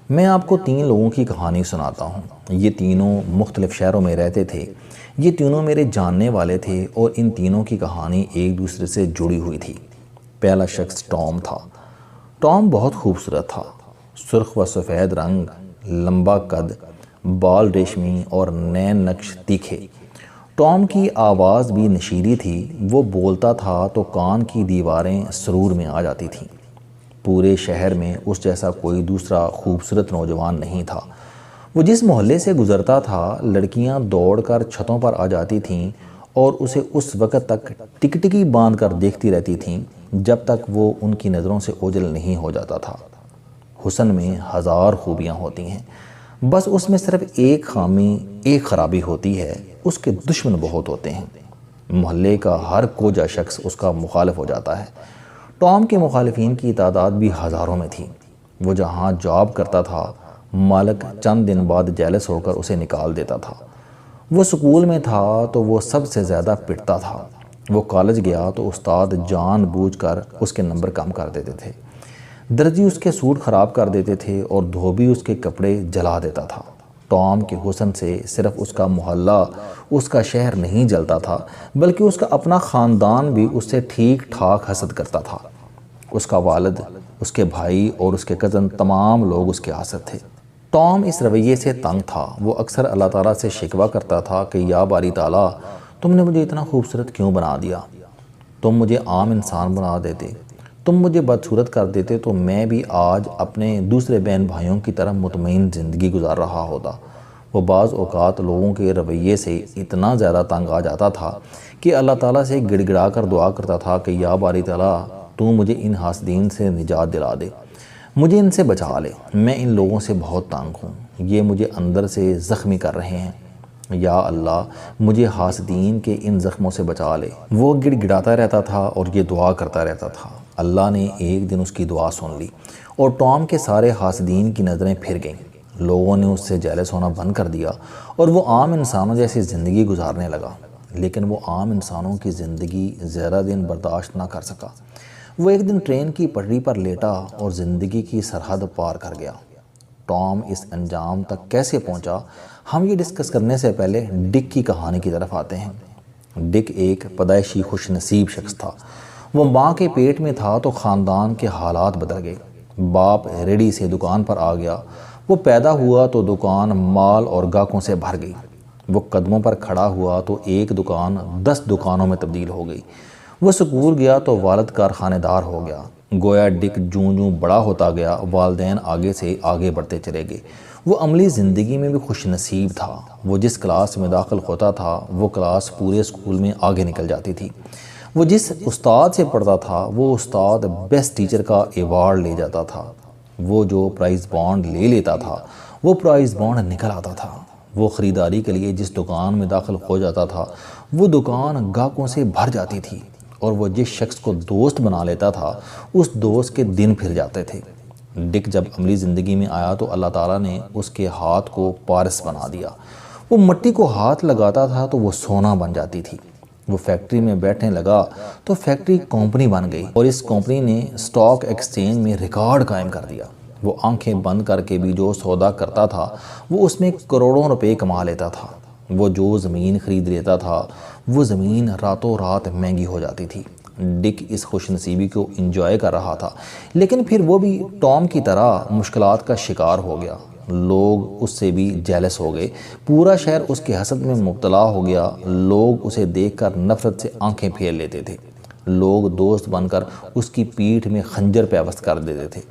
میں آپ کو 3 لوگوں کی کہانی سناتا ہوں۔ یہ تینوں مختلف شہروں میں رہتے تھے۔ یہ تینوں میرے جاننے والے تھے اور ان تینوں کی کہانی ایک دوسرے سے جڑی ہوئی تھی۔ پہلا شخص ٹام تھا۔ ٹام بہت خوبصورت تھا۔ سرخ و سفید رنگ، لمبا قد، بال ریشمی اور نین نقش تیکھے۔ ٹام کی آواز بھی نشیلی تھی۔ وہ بولتا تھا تو کان کی دیواریں سرور میں آ جاتی تھیں۔ پورے شہر میں اس جیسا کوئی دوسرا خوبصورت نوجوان نہیں تھا۔ وہ جس محلے سے گزرتا تھا، لڑکیاں دوڑ کر چھتوں پر آ جاتی تھیں اور اسے اس وقت تک ٹکٹکی باندھ کر دیکھتی رہتی تھیں جب تک وہ ان کی نظروں سے اوجھل نہیں ہو جاتا تھا۔ حسن میں 1000 خوبیاں ہوتی ہیں، بس اس میں صرف ایک خامی، ایک خرابی ہوتی ہے، اس کے دشمن بہت ہوتے ہیں۔ محلے کا ہر کوجا شخص اس کا مخالف ہو جاتا ہے۔ ٹام کے مخالفین کی تعداد بھی ہزاروں میں تھی۔ وہ جہاں جاب کرتا تھا، مالک چند دن بعد جیلس ہو کر اسے نکال دیتا تھا۔ وہ سکول میں تھا تو وہ سب سے زیادہ پٹتا تھا۔ وہ کالج گیا تو استاد جان بوجھ کر اس کے نمبر کم کر دیتے تھے۔ درزی اس کے سوٹ خراب کر دیتے تھے اور دھوبی اس کے کپڑے جلا دیتا تھا۔ ٹام کے حسن سے صرف اس کا محلہ، اس کا شہر نہیں جلتا تھا، بلکہ اس کا اپنا خاندان بھی اس سے ٹھیک ٹھاک حسد کرتا تھا۔ اس کا والد، اس کے بھائی اور اس کے کزن، تمام لوگ اس کے عاشق تھے۔ ٹام اس رویے سے تنگ تھا۔ وہ اکثر اللہ تعالیٰ سے شکوہ کرتا تھا کہ یا باری تعالیٰ، تم نے مجھے اتنا خوبصورت کیوں بنا دیا؟ تم مجھے عام انسان بنا دیتے، تم مجھے بدصورت کر دیتے تو میں بھی آج اپنے دوسرے بہن بھائیوں کی طرح مطمئن زندگی گزار رہا ہوتا۔ وہ بعض اوقات لوگوں کے رویے سے اتنا زیادہ تنگ آ جاتا تھا کہ اللہ تعالیٰ سے گڑ گڑا کر دعا کرتا تھا کہ یا باری تعالیٰ، تو مجھے ان حاسدین سے نجات دلا دے، مجھے ان سے بچا لے، میں ان لوگوں سے بہت تنگ ہوں، یہ مجھے اندر سے زخمی کر رہے ہیں، یا اللہ مجھے حاسدین کے ان زخموں سے بچا لے۔ وہ گڑ گڑاتا رہتا تھا اور یہ دعا کرتا رہتا تھا۔ اللہ نے ایک دن اس کی دعا سن لی اور ٹام کے سارے حاسدین کی نظریں پھر گئیں۔ لوگوں نے اس سے جیلس ہونا بند کر دیا اور وہ عام انسانوں جیسی زندگی گزارنے لگا۔ لیکن وہ عام انسانوں کی زندگی زیادہ دن برداشت نہ کر سکا۔ وہ ایک دن ٹرین کی پٹری پر لیٹا اور زندگی کی سرحد پار کر گیا۔ ٹام اس انجام تک کیسے پہنچا، ہم یہ ڈسکس کرنے سے پہلے ڈک کی کہانی کی طرف آتے ہیں۔ ڈک ایک پیدائشی خوش نصیب شخص تھا۔ وہ ماں کے پیٹ میں تھا تو خاندان کے حالات بدل گئے۔ باپ ریڑھی سے دکان پر آ گیا۔ وہ پیدا ہوا تو دکان مال اور گاہکوں سے بھر گئی۔ وہ قدموں پر کھڑا ہوا تو ایک دکان 10 دکانوں میں تبدیل ہو گئی۔ وہ سکول گیا تو والد کارخانے دار ہو گیا۔ گویا ڈک جوں جوں بڑا ہوتا گیا، والدین آگے سے آگے بڑھتے چلے گئے۔ وہ عملی زندگی میں بھی خوش نصیب تھا۔ وہ جس کلاس میں داخل ہوتا تھا، وہ کلاس پورے سکول میں آگے نکل جاتی تھی۔ وہ جس استاد سے پڑھتا تھا، وہ استاد بیسٹ ٹیچر کا ایوارڈ لے جاتا تھا۔ وہ جو پرائز بانڈ لے لیتا تھا، وہ پرائز بانڈ نکل آتا تھا۔ وہ خریداری کے لیے جس دکان میں داخل ہو جاتا تھا، وہ دکان گاہکوں سے بھر جاتی تھی، اور وہ جس شخص کو دوست بنا لیتا تھا، اس دوست کے دن پھر جاتے تھے۔ ڈک جب عملی زندگی میں آیا تو اللہ تعالیٰ نے اس کے ہاتھ کو پارس بنا دیا۔ وہ مٹی کو ہاتھ لگاتا تھا تو وہ سونا بن جاتی تھی۔ وہ فیکٹری میں بیٹھنے لگا تو فیکٹری کمپنی بن گئی اور اس کمپنی نے اسٹاک ایکسچینج میں ریکارڈ قائم کر دیا۔ وہ آنکھیں بند کر کے بھی جو سودا کرتا تھا، وہ اس میں کروڑوں روپے کما لیتا تھا۔ وہ جو زمین خرید لیتا تھا، وہ زمین راتوں رات مہنگی ہو جاتی تھی۔ ڈک اس خوش نصیبی کو انجوائے کر رہا تھا، لیکن پھر وہ بھی ٹام کی طرح مشکلات کا شکار ہو گیا۔ لوگ اس سے بھی جیلس ہو گئے۔ پورا شہر اس کے حسد میں مبتلا ہو گیا۔ لوگ اسے دیکھ کر نفرت سے آنکھیں پھیر لیتے تھے۔ لوگ دوست بن کر اس کی پیٹھ میں خنجر پیوست کر دیتے تھے۔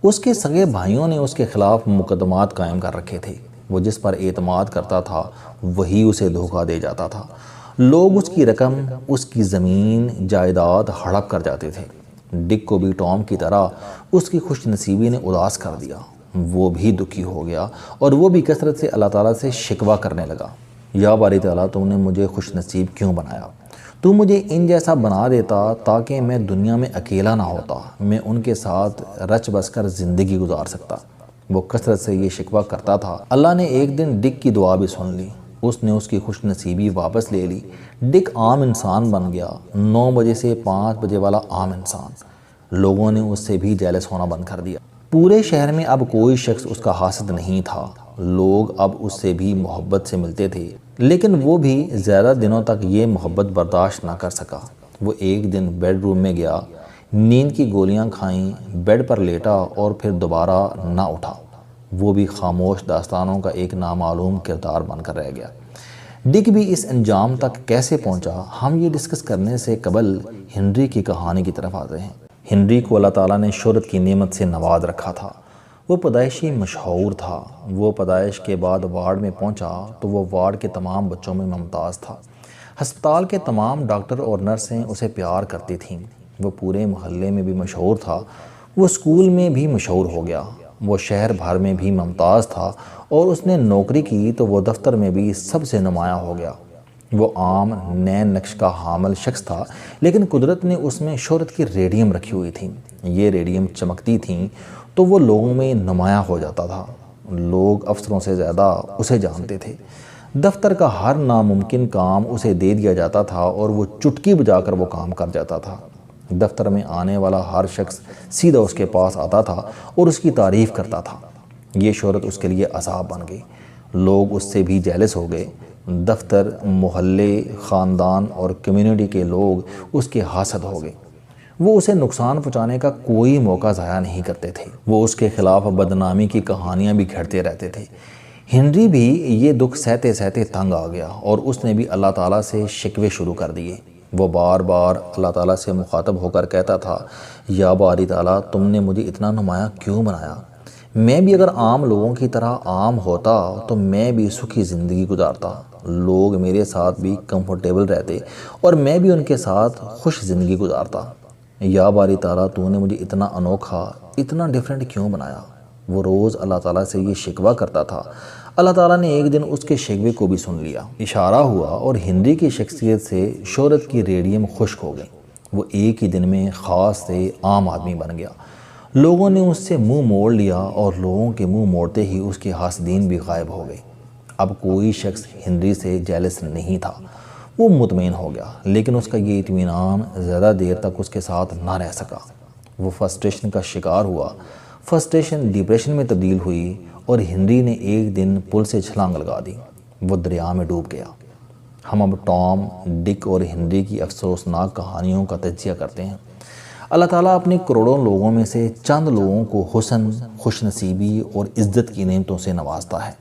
اس کے سگے بھائیوں نے اس کے خلاف مقدمات قائم کر رکھے تھے۔ وہ جس پر اعتماد کرتا تھا، وہی اسے دھوکہ دے جاتا تھا۔ لوگ اس کی رقم، اس کی زمین جائیداد ہڑپ کر جاتے تھے۔ ڈک کو بھی ٹام کی طرح اس کی خوش نصیبی نے اداس کر دیا۔ وہ بھی دکھی ہو گیا اور وہ بھی کثرت سے اللہ تعالیٰ سے شکوہ کرنے لگا۔ یا باری تعالیٰ، تم نے مجھے خوش نصیب کیوں بنایا؟ تو مجھے ان جیسا بنا دیتا تاکہ میں دنیا میں اکیلا نہ ہوتا، میں ان کے ساتھ رچ بس کر زندگی گزار سکتا۔ وہ کثرت سے یہ شکوہ کرتا تھا۔ اللہ نے ایک دن ڈک کی دعا بھی سن لی۔ اس نے اس کی خوش نصیبی واپس لے لی۔ ڈک عام انسان بن گیا، 9 بجے سے 5 بجے والا عام انسان۔ لوگوں نے اس سے بھی جیلس ہونا بند کر دیا۔ پورے شہر میں اب کوئی شخص اس کا حاسد نہیں تھا، لوگ اب اس سے بھی محبت سے ملتے تھے، لیکن وہ بھی زیادہ دنوں تک یہ محبت برداشت نہ کر سکا۔ وہ ایک دن بیڈ روم میں گیا، نیند کی گولیاں کھائیں، بیڈ پر لیٹا اور پھر دوبارہ نہ اٹھا۔ وہ بھی خاموش داستانوں کا ایک نامعلوم کردار بن کر رہ گیا۔ ڈک بھی اس انجام تک کیسے پہنچا، ہم یہ ڈسکس کرنے سے قبل ہنری کی کہانی کی طرف آتے ہیں۔ ہنری کو اللہ تعالیٰ نے شہرت کی نعمت سے نواز رکھا تھا۔ وہ پیدائشی مشہور تھا۔ وہ پیدائش کے بعد وارڈ میں پہنچا تو وہ وارڈ کے تمام بچوں میں ممتاز تھا۔ ہسپتال کے تمام ڈاکٹر اور نرسیں اسے پیار کرتی تھیں۔ وہ پورے محلے میں بھی مشہور تھا۔ وہ اسکول میں بھی مشہور ہو گیا۔ وہ شہر بھر میں بھی ممتاز تھا اور اس نے نوکری کی تو وہ دفتر میں بھی سب سے نمایاں ہو گیا۔ وہ عام نین نقش کا حامل شخص تھا، لیکن قدرت نے اس میں شہرت کی ریڈیم رکھی ہوئی تھی۔ یہ ریڈیم چمکتی تھیں تو وہ لوگوں میں نمایاں ہو جاتا تھا۔ لوگ افسروں سے زیادہ اسے جانتے تھے۔ دفتر کا ہر ناممکن کام اسے دے دیا جاتا تھا اور وہ چٹکی بجا کر وہ کام کر جاتا تھا۔ دفتر میں آنے والا ہر شخص سیدھا اس کے پاس آتا تھا اور اس کی تعریف کرتا تھا۔ یہ شہرت اس کے لیے عذاب بن گئی۔ لوگ اس سے بھی جیلس ہو گئے۔ دفتر، محلے، خاندان اور کمیونٹی کے لوگ اس کے حاسد ہو گئے۔ وہ اسے نقصان پہنچانے کا کوئی موقع ضائع نہیں کرتے تھے۔ وہ اس کے خلاف بدنامی کی کہانیاں بھی گھڑتے رہتے تھے۔ ہنری بھی یہ دکھ سہتے سہتے تنگ آ گیا اور اس نے بھی اللہ تعالیٰ سے شکوے شروع کر دیے۔ وہ بار بار اللہ تعالیٰ سے مخاطب ہو کر کہتا تھا، یا باری تعالیٰ، تم نے مجھے اتنا نمایاں کیوں بنایا؟ میں بھی اگر عام لوگوں کی طرح عام ہوتا تو میں بھی سکھی زندگی گزارتا، لوگ میرے ساتھ بھی کمفرٹیبل رہتے اور میں بھی ان کے ساتھ خوش زندگی گزارتا۔ یا باری تعالیٰ، تو نے مجھے اتنا انوکھا، اتنا ڈیفرنٹ کیوں بنایا؟ وہ روز اللہ تعالیٰ سے یہ شکوہ کرتا تھا۔ اللہ تعالیٰ نے ایک دن اس کے شکوے کو بھی سن لیا۔ اشارہ ہوا اور ہنری کی شخصیت سے شہرت کی ریڈیم خشک ہو گئی۔ وہ ایک ہی دن میں خاص سے عام آدمی بن گیا۔ لوگوں نے اس سے منہ موڑ لیا اور لوگوں کے منہ موڑتے ہی اس کے حاسدین بھی غائب ہو گئے۔ اب کوئی شخص ہنری سے جیلس نہیں تھا۔ وہ مطمئن ہو گیا، لیکن اس کا یہ اطمینان زیادہ دیر تک اس کے ساتھ نہ رہ سکا۔ وہ فرسٹریشن کا شکار ہوا۔ فرسٹریشن ڈپریشن میں تبدیل ہوئی اور ہنری نے ایک دن پل سے چھلانگ لگا دی۔ وہ دریا میں ڈوب گیا۔ ہم اب ٹام، ڈک اور ہنری کی افسوسناک کہانیوں کا تجزیہ کرتے ہیں۔ اللہ تعالیٰ اپنے کروڑوں لوگوں میں سے چند لوگوں کو حسن، خوش نصیبی اور عزت کی نعمتوں سے نوازتا ہے۔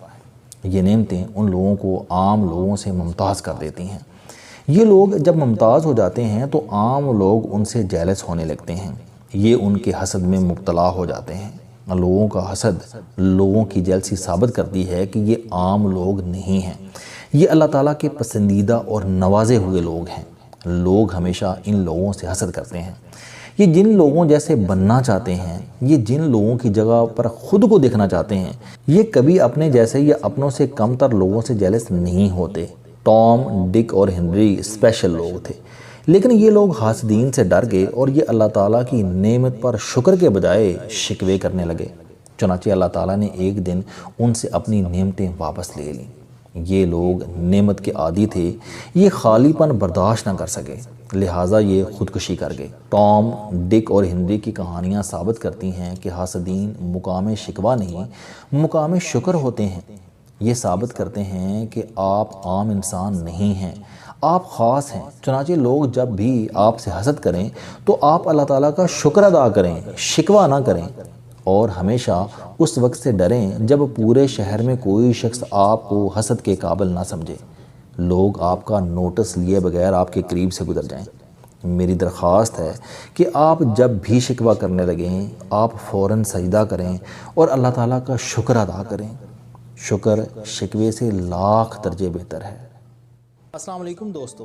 یہ نعمتیں ان لوگوں کو عام لوگوں سے ممتاز کر دیتی ہیں۔ یہ لوگ جب ممتاز ہو جاتے ہیں تو عام لوگ ان سے جیلس ہونے لگتے ہیں۔ یہ ان کے حسد میں مبتلا ہو جاتے ہیں۔ لوگوں کا حسد لوگوں کی جیلسی ثابت کرتی ہے کہ یہ عام لوگ نہیں ہیں، یہ اللہ تعالیٰ کے پسندیدہ اور نوازے ہوئے لوگ ہیں۔ لوگ ہمیشہ ان لوگوں سے حسد کرتے ہیں۔ یہ جن لوگوں جیسے بننا چاہتے ہیں، یہ جن لوگوں کی جگہ پر خود کو دیکھنا چاہتے ہیں، یہ کبھی اپنے جیسے یا اپنوں سے کم تر لوگوں سے جیلس نہیں ہوتے۔ ٹام، ڈک اور ہنری اسپیشل لوگ تھے، لیکن یہ لوگ حاسدین سے ڈر گئے اور یہ اللہ تعالیٰ کی نعمت پر شکر کے بجائے شکوے کرنے لگے۔ چنانچہ اللہ تعالیٰ نے ایک دن ان سے اپنی نعمتیں واپس لے لیں۔ یہ لوگ نعمت کے عادی تھے، یہ خالی پن برداشت نہ کر سکے، لہٰذا یہ خودکشی کر گئے۔ ٹام، ڈک اور ہنری کی کہانیاں ثابت کرتی ہیں کہ حاسدین مقام شکوہ نہیں، مقام شکر ہوتے ہیں۔ یہ ثابت کرتے ہیں کہ آپ عام انسان نہیں ہیں، آپ خاص ہیں۔ چنانچہ لوگ جب بھی آپ سے حسد کریں تو آپ اللہ تعالیٰ کا شکر ادا کریں، شکوہ نہ کریں، اور ہمیشہ اس وقت سے ڈریں جب پورے شہر میں کوئی شخص آپ کو حسد کے قابل نہ سمجھے۔ لوگ آپ کا نوٹس لیے بغیر آپ کے قریب سے گزر جائیں۔ میری درخواست ہے کہ آپ جب بھی شکوہ کرنے لگیں، آپ فوراً سجدہ کریں اور اللہ تعالیٰ کا شکر ادا کریں۔ شکر شکوے سے لاکھ درجے بہتر ہے۔ السلام علیکم دوستو۔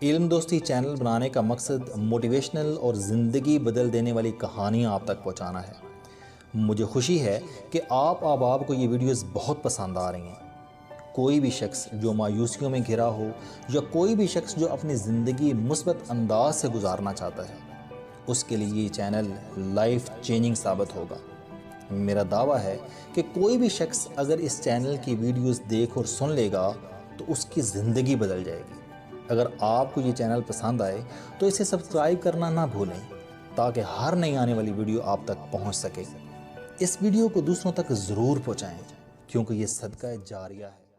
علم دوستی چینل بنانے کا مقصد موٹیویشنل اور زندگی بدل دینے والی کہانیاں آپ تک پہنچانا ہے۔ مجھے خوشی ہے کہ آپ احباب کو یہ ویڈیوز بہت پسند آ رہی ہیں۔ کوئی بھی شخص جو مایوسیوں میں گھرا ہو یا کوئی بھی شخص جو اپنی زندگی مثبت انداز سے گزارنا چاہتا ہے، اس کے لیے یہ چینل لائف چینجنگ ثابت ہوگا۔ میرا دعویٰ ہے کہ کوئی بھی شخص اگر اس چینل کی ویڈیوز دیکھ اور سن لے گا تو اس کی زندگی بدل جائے گی۔ اگر آپ کو یہ چینل پسند آئے تو اسے سبسکرائب کرنا نہ بھولیں تاکہ ہر نئی آنے والی ویڈیو آپ تک پہنچ سکے۔ اس ویڈیو کو دوسروں تک ضرور پہنچائیں کیونکہ یہ صدقہ جاریہ ہے۔